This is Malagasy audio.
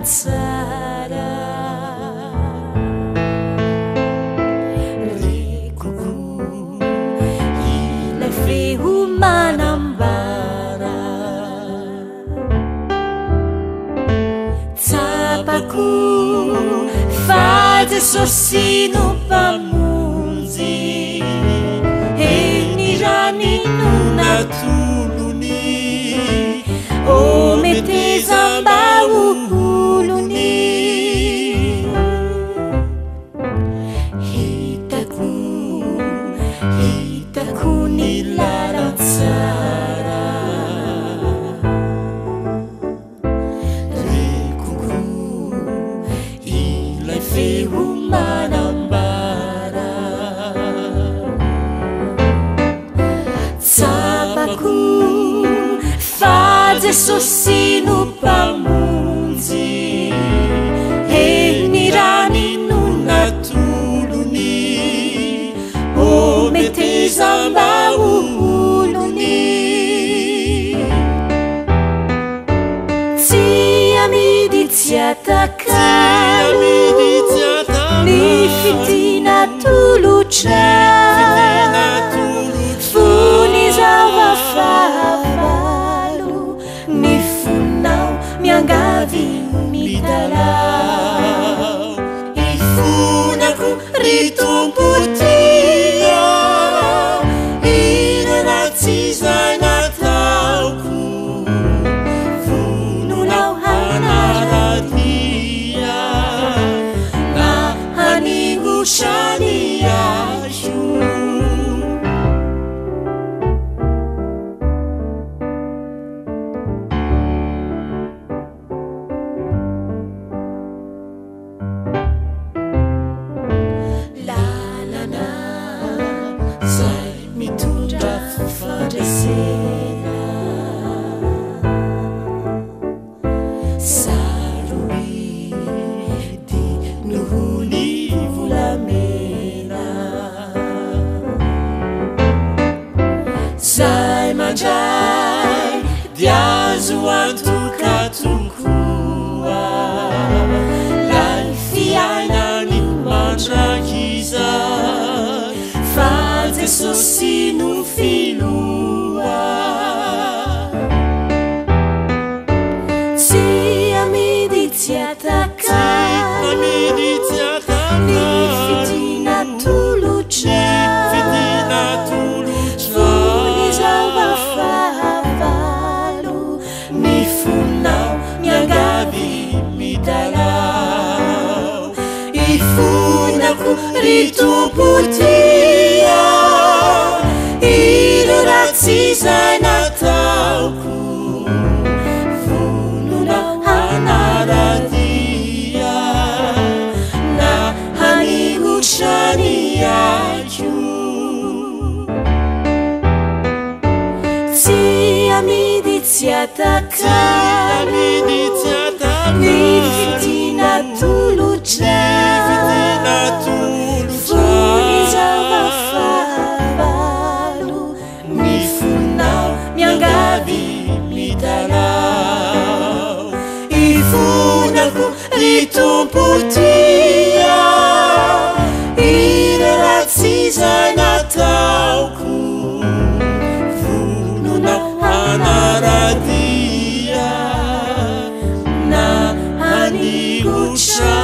tsara rekoko ilay feho manambara tsapako fa Jesosy no mpamonjy eny rany no natolony ometezamba olony hitako ny lalantsara rekoko ilay feho manambara tsapako fa Jesosy no mpamonjy eny rany no natolony ometezamba olony tsy amidy tsy atakalo ny fitina tolotra fony zava fahavalo ny fonao miangavy midalao ifonako ry tompotia ino ratsy zay nataoko vononao hanaradia na haningosany azo lalana zay mitondra fifandraisena sarobidy noho ny volamena zay mandray dia azo antoka tokoa lay fiainany mandrakizay fa Jesosy no filoa tsy amidy tsy atakalo ny fitina tolotra fony zava fahavalo ny fonao miangavy midalao ifonako ry tompotia ino ratsy zay nataoko vononao hanaradia na haningotrany aiko tsy amidy tsy atakalo ny fitina tolotra fony zava fahavalo ny fonao miangavy midalao ifonako ry tompotia ino ratsy zay nataoko vononao hanaradia na haningotry